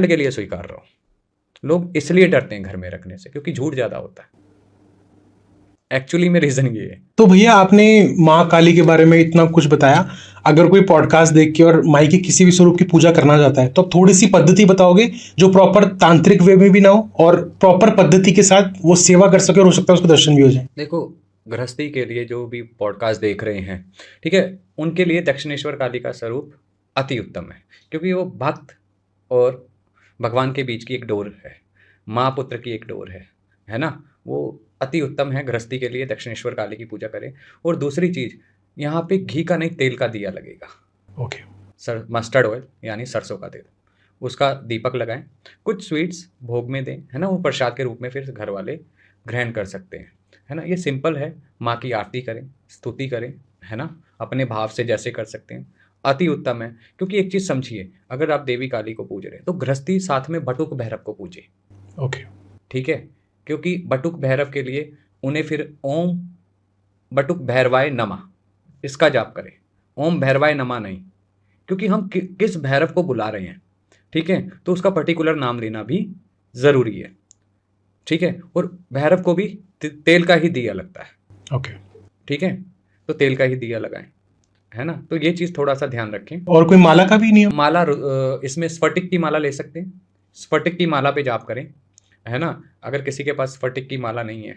के लिए स्वीकार रहो। लोग इसलिए डरते हैं घर में रखने से क्योंकि झूठ ज्यादा होता है। एक्चुअली में रीजन ये है। तो भैया आपने माँ काली के बारे में इतना कुछ बताया, अगर कोई पॉडकास्ट देख के और माई के किसी भी स्वरूप की पूजा करना चाहता है तो आप थोड़ी सी पद्धति बताओगे जो प्रॉपर तांत्रिक वे में भी ना हो और प्रॉपर पद्धति के साथ वो सेवा कर सके और हो सकता है उसको दर्शन भी हो जाए। देखो, गृहस्थी के लिए जो भी पॉडकास्ट देख रहे हैं, ठीक है, उनके लिए दक्षिणेश्वर काली का स्वरूप अति उत्तम है क्योंकि वो भक्त और भगवान के बीच की एक डोर है, माँ पुत्र की एक डोर है ना। वो अति उत्तम है गृहस्थी के लिए, दक्षिणेश्वर काली की पूजा करें। और दूसरी चीज़, यहाँ पे घी का नहीं तेल का दिया लगेगा। ओके। मस्टर्ड ऑयल यानी सरसों का तेल, उसका दीपक लगाएं। कुछ स्वीट्स भोग में दें, है ना, वो प्रसाद के रूप में फिर घर वाले ग्रहण कर सकते हैं, है ना। ये सिंपल है। माँ की आरती करें, स्तुति करें, है ना, अपने भाव से जैसे कर सकते हैं, अति उत्तम है। क्योंकि एक चीज़ समझिए, अगर आप देवी काली को पूज रहे हैं तो गृहस्थी साथ में बटुक भैरव को पूजे। ओके। ठीक है, क्योंकि बटुक भैरव के लिए उन्हें फिर ओम बटुक भैरवाय नमः इसका जाप करें, ओम भैरवाय नमः नहीं, क्योंकि हम किस भैरव को बुला रहे हैं, ठीक है, तो उसका पर्टिकुलर नाम लेना भी ज़रूरी है। ठीक है, और भैरव को भी तेल का ही दिया लगता है। ओके। ठीक है, तो तेल का ही दिया लगाएं, है ना। तो ये चीज़ थोड़ा सा ध्यान रखें। और कोई माला का भी नियम? माला इसमें स्फटिक की माला ले सकते हैं, स्फटिक की माला पे जाप करें, है ना। अगर किसी के पास स्फटिक की माला नहीं है,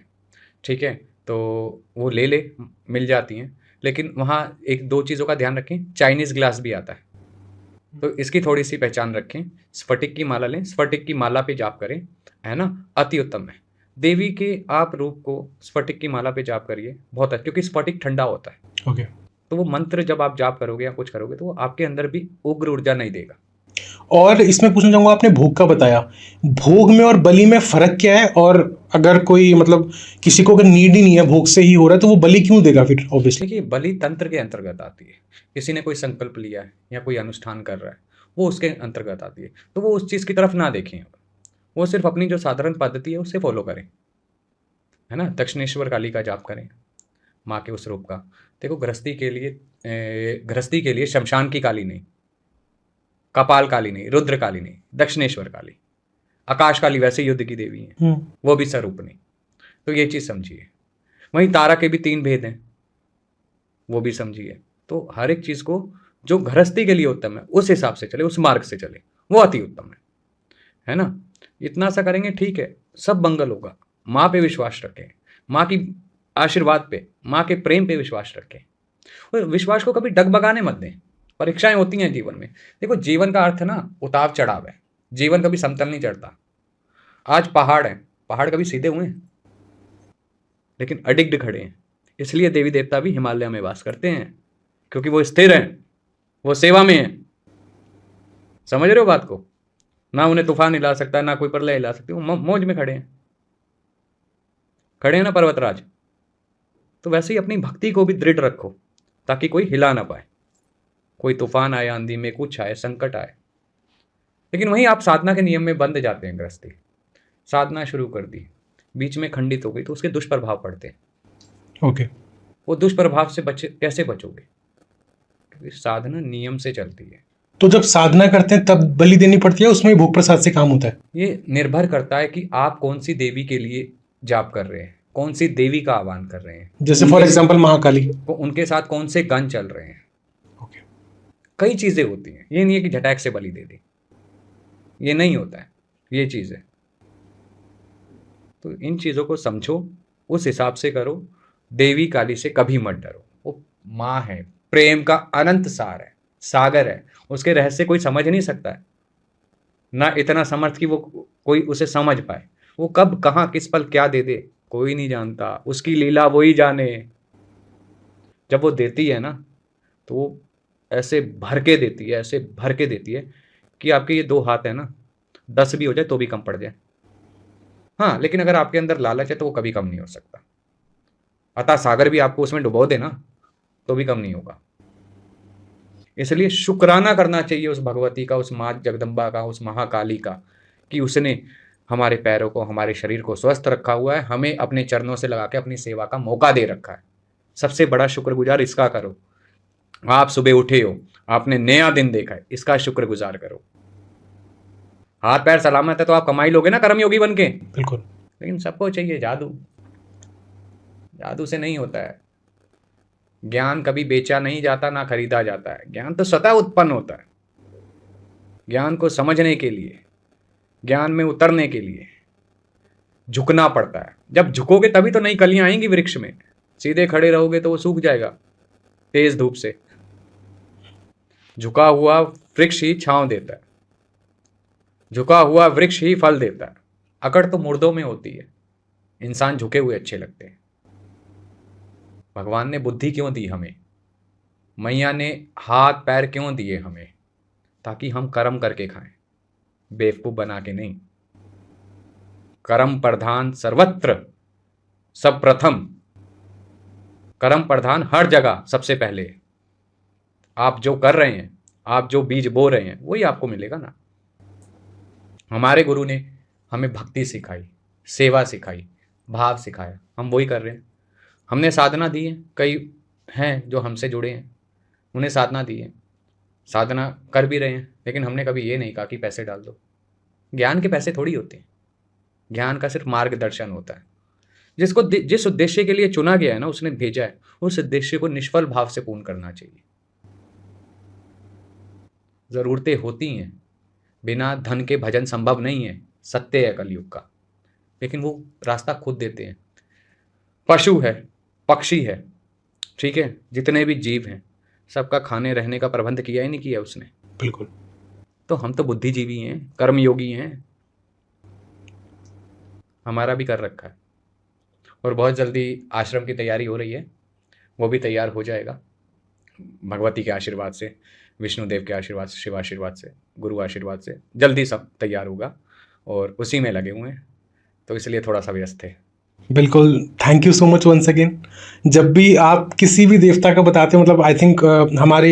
ठीक है, तो वो ले मिल जाती हैं। लेकिन वहाँ एक दो चीज़ों का ध्यान रखें, चाइनीज़ ग्लास भी आता है, तो इसकी थोड़ी सी पहचान रखें। स्फटिक की माला लें, स्फटिक की माला पे जाप करें, है ना, अति उत्तम है। देवी के आप रूप को स्फटिक की माला पे जाप करिए, बहुत अच्छा, क्योंकि स्फटिक ठंडा होता है। ओके। तो वो मंत्र जब आप जाप करोगे या कुछ करोगे तो वो आपके अंदर भी उग्र ऊर्जा नहीं देगा। और इसमें पूछना चाहूंगा, आपने भोग का बताया, भोग में और बलि में फर्क क्या है? और अगर कोई मतलब किसी को अगर नीड ही नहीं है, भोग से ही हो रहा है, तो वो बलि क्यों देगा फिर? ऑब्वियसली देखिए, बलि तंत्र के अंतर्गत आती है। किसी ने कोई संकल्प लिया है या कोई अनुष्ठान कर रहा है, वो उसके अंतर्गत आती है, तो वो उस चीज़ की तरफ ना देखें, वो सिर्फ अपनी जो साधारण पद्धति है उससे फॉलो करें, है ना। दक्षिणेश्वर काली का जाप करें, माँ के उस रूप का। देखो, गृहस्थी के लिए शमशान की काली नहीं, कपाल काली नहीं, रुद्र काली नहीं, दक्षिणेश्वर काली, आकाश काली वैसे युद्ध की देवी है, वो भी स्वरूप नहीं। तो ये चीज़ समझिए। वहीं तारा के भी 3 भेद हैं, वो भी समझिए। तो हर एक चीज़ को जो गृहस्थी के लिए उत्तम है उस हिसाब से चले, उस मार्ग से चले, वो अति उत्तम है ना। इतना सा करेंगे, ठीक है, सब मंगल होगा। माँ पे विश्वास रखें, माँ की आशीर्वाद पे, माँ के प्रेम पे विश्वास रखें, और विश्वास को कभी डगमगाने मत दें। परीक्षाएं होती हैं जीवन में। देखो, जीवन का अर्थ ना उतार चढ़ाव है, जीवन कभी समतल नहीं चढ़ता। आज पहाड़ है, पहाड़ कभी सीधे हुए हैं, लेकिन अडिग्ड खड़े हैं। इसलिए देवी देवता भी हिमालय में वास करते हैं, क्योंकि वो स्थिर हैं, वो सेवा में हैं। समझ रहे हो बात को? ना उन्हें तूफान हिला सकता है, ना कोई प्रलय हिला सकती, वो मौज में खड़े हैं ना पर्वतराज। तो वैसे ही अपनी भक्ति को भी दृढ़ रखो, ताकि कोई हिला ना पाए। कोई तूफान आए, आंधी में कुछ आए, संकट आए, लेकिन वहीं आप साधना के नियम में बंध जाते हैं। गृहस्थी साधना शुरू कर दी, बीच में खंडित हो गई, तो उसके दुष्प्रभाव पड़ते हैं। ओके। वो दुष्प्रभाव से कैसे बचोगे? क्योंकि साधना नियम से चलती है। तो जब साधना करते हैं तब बलि देनी पड़ती है, उसमें भोग प्रसाद से काम होता है? ये निर्भर करता है कि आप कौन सी देवी के लिए जाप कर रहे हैं, कौन सी देवी का आह्वान कर रहे हैं। जैसे फॉर एग्जांपल महाकाली, उनके साथ कौन से गण चल रहे हैं। ओके। कई चीजें होती हैं, ये नहीं है कि झटैक से बलि दे दी, ये नहीं होता है, ये चीज है। तो इन चीजों को समझो, उस हिसाब से करो। देवी काली से कभी मत डरो, वो माँ है, प्रेम का अनंत सार है, सागर है। उसके रहस्य कोई समझ नहीं सकता है, ना इतना समर्थ कि वो कोई उसे समझ पाए। वो कब कहाँ किस पल क्या दे दे कोई नहीं जानता, उसकी लीला वो ही जाने। जब वो देती है ना, तो वो ऐसे भर के देती है, ऐसे भर के देती है कि आपके ये 2 हाथ है ना, 10 भी हो जाए तो भी कम पड़ जाए। हाँ, लेकिन अगर आपके अंदर लालच है तो वो कभी कम नहीं हो सकता। अतः सागर भी आपको उसमें डुबो देना तो भी कम नहीं होगा। इसलिए शुक्राना करना चाहिए उस भगवती का, उस माँ जगदम्बा का, उस महाकाली का, कि उसने हमारे पैरों को, हमारे शरीर को स्वस्थ रखा हुआ है, हमें अपने चरणों से लगा के अपनी सेवा का मौका दे रखा है। सबसे बड़ा शुक्रगुजार इसका करो। आप सुबह उठे हो, आपने नया दिन देखा है, इसका शुक्रगुजार करो। हाथ पैर सलामत है तो आप कमाई लोगे ना कर्मयोगी बन के। बिल्कुल। लेकिन सबको चाहिए जादू। जादू से नहीं होता है। ज्ञान कभी बेचा नहीं जाता ना खरीदा जाता है। ज्ञान तो स्वतः उत्पन्न होता है। ज्ञान को समझने के लिए, ज्ञान में उतरने के लिए झुकना पड़ता है। जब झुकोगे तभी तो नई कलियां आएंगी वृक्ष में। सीधे खड़े रहोगे तो वो सूख जाएगा तेज धूप से। झुका हुआ वृक्ष ही छांव देता है, झुका हुआ वृक्ष ही फल देता है। अकड़ तो मुर्दों में होती है। इंसान झुके हुए अच्छे लगते हैं। भगवान ने बुद्धि क्यों दी हमें? मैया ने हाथ पैर क्यों दिए हमें? ताकि हम कर्म करके खाएं, बेवकूफ बना के नहीं। कर्म प्रधान सर्वत्र, सब प्रथम। कर्म प्रधान हर जगह, सबसे पहले। आप जो कर रहे हैं, आप जो बीज बो रहे हैं, वही आपको मिलेगा ना। हमारे गुरु ने हमें भक्ति सिखाई, सेवा सिखाई, भाव सिखाया, हम वही कर रहे हैं। हमने साधना दी है, कई हैं जो हमसे जुड़े हैं, उन्हें साधना दी है, साधना कर भी रहे हैं। लेकिन हमने कभी ये नहीं कहा कि पैसे डाल दो। ज्ञान के पैसे थोड़ी होते हैं। ज्ञान का सिर्फ मार्गदर्शन होता है। जिसको जिस उद्देश्य के लिए चुना गया है ना, उसने भेजा है, उस उद्देश्य को निष्फल भाव से पूर्ण करना चाहिए। जरूरतें होती हैं, बिना धन के भजन संभव नहीं है, सत्य है कलयुग का। लेकिन वो रास्ता खुद देते हैं। पशु है, पक्षी है, ठीक है, जितने भी जीव हैं, सबका खाने रहने का प्रबंध किया ही नहीं किया उसने। बिल्कुल। तो हम तो बुद्धिजीवी हैं, कर्मयोगी हैं, हमारा भी कर रखा है। और बहुत जल्दी आश्रम की तैयारी हो रही है, वो भी तैयार हो जाएगा भगवती के आशीर्वाद से, विष्णुदेव के आशीर्वाद से, शिव आशीर्वाद से, गुरु आशीर्वाद से। जल्दी सब तैयार होगा और उसी में लगे हुए हैं, तो इसलिए थोड़ा सा व्यस्त है। बिल्कुल। Thank you so much once again. जब भी आप किसी भी देवता का बताते हो, मतलब आई थिंक हमारे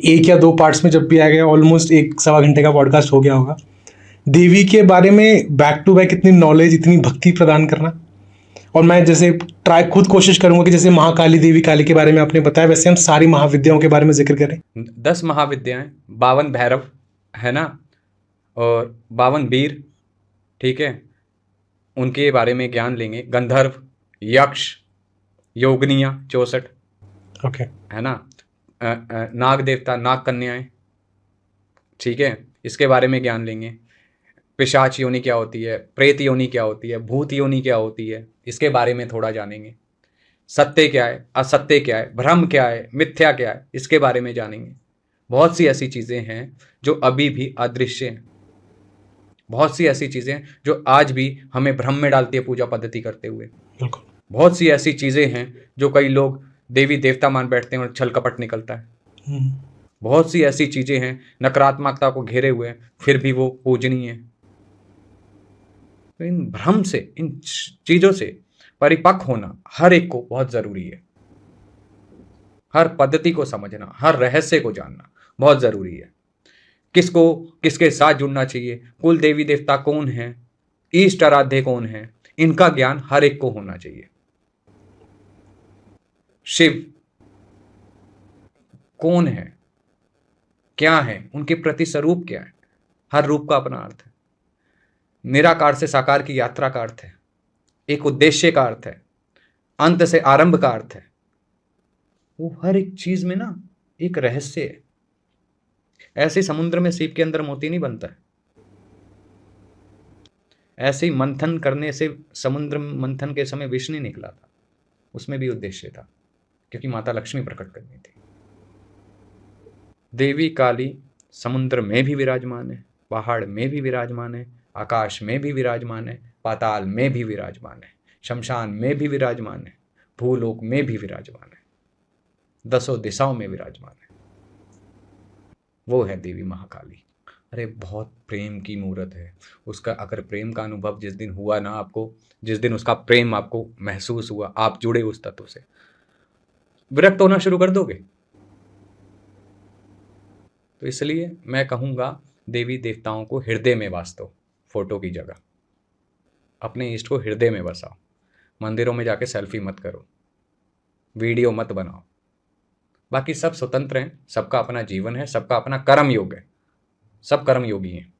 1 या 2 पार्ट्स में जब भी आ गया, ऑलमोस्ट 1-1.25 घंटे का पॉडकास्ट हो गया होगा। देवी के बारे में बैक टू बैक इतनी नॉलेज, इतनी भक्ति प्रदान करना। और मैं जैसे खुद कोशिश करूंगा कि जैसे महाकाली देवी काली के बारे में आपने बताया, वैसे हम सारी महाविद्याओं के बारे में जिक्र करें। 10 महाविद्याएं, 52 भैरव है ना, और 52 वीर, ठीक है, उनके बारे में ज्ञान लेंगे। गंधर्व, यक्ष, योगनियाँ 64, ओके। है ना, नाग देवता, नाग कन्याएं, ठीक है, इसके बारे में ज्ञान लेंगे। पिशाच योनि क्या होती है, प्रेत योनि क्या होती है, भूत योनि क्या होती है, इसके बारे में थोड़ा जानेंगे। सत्य क्या है, असत्य क्या है, भ्रम क्या है, मिथ्या क्या है, इसके बारे में जानेंगे। बहुत सी ऐसी चीज़ें हैं जो अभी भी अदृश्य हैं। बहुत सी ऐसी चीज़ें जो आज भी हमें भ्रम में डालती है पूजा पद्धति करते हुए। बिल्कुल। बहुत सी ऐसी चीज़ें हैं जो कई लोग देवी देवता मान बैठते हैं और छल कपट निकलता है। बहुत सी ऐसी चीज़ें हैं नकारात्मकता को घेरे हुए, फिर भी वो पूजनीय है। तो इन भ्रम से, इन चीज़ों से परिपक्व होना हर एक को बहुत ज़रूरी है। हर पद्धति को समझना, हर रहस्य को जानना बहुत ज़रूरी है। किसको किसके साथ जुड़ना चाहिए, कुल देवी देवता कौन है, इष्ट आराध्य कौन है, इनका ज्ञान हर एक को होना चाहिए। शिव कौन है, क्या है, उनके प्रति स्वरूप क्या है, हर रूप का अपना अर्थ है। निराकार से साकार की यात्रा का अर्थ है, एक उद्देश्य का अर्थ है, अंत से आरंभ का अर्थ है। वो हर एक चीज में ना एक रहस्य है। ऐसे समुद्र में सीप के अंदर मोती नहीं बनता है। ऐसे ही मंथन करने से समुद्र मंथन के समय विष नहीं निकला था, उसमें भी उद्देश्य था, क्योंकि माता लक्ष्मी प्रकट करनी थी। देवी काली समुद्र में भी विराजमान है, पहाड़ में भी विराजमान है, आकाश में भी विराजमान है, पाताल में भी विराजमान है, शमशान में भी विराजमान है, भूलोक में भी विराजमान है, 10 दिशाओं में विराजमान है। वो है देवी महाकाली। अरे बहुत प्रेम की मूर्त है। उसका अगर प्रेम का अनुभव जिस दिन हुआ ना आपको, जिस दिन उसका प्रेम आपको महसूस हुआ, आप जुड़े उस तत्व से, विरक्त होना शुरू कर दोगे। तो इसलिए मैं कहूँगा देवी देवताओं को हृदय में वास दो, फोटो की जगह। अपने इष्ट को हृदय में बसाओ। मंदिरों में जाके सेल्फी मत करो, वीडियो मत बनाओ। बाकी सब स्वतंत्र हैं, सबका अपना जीवन है, सबका अपना कर्म योग है, सब कर्म योगी हैं।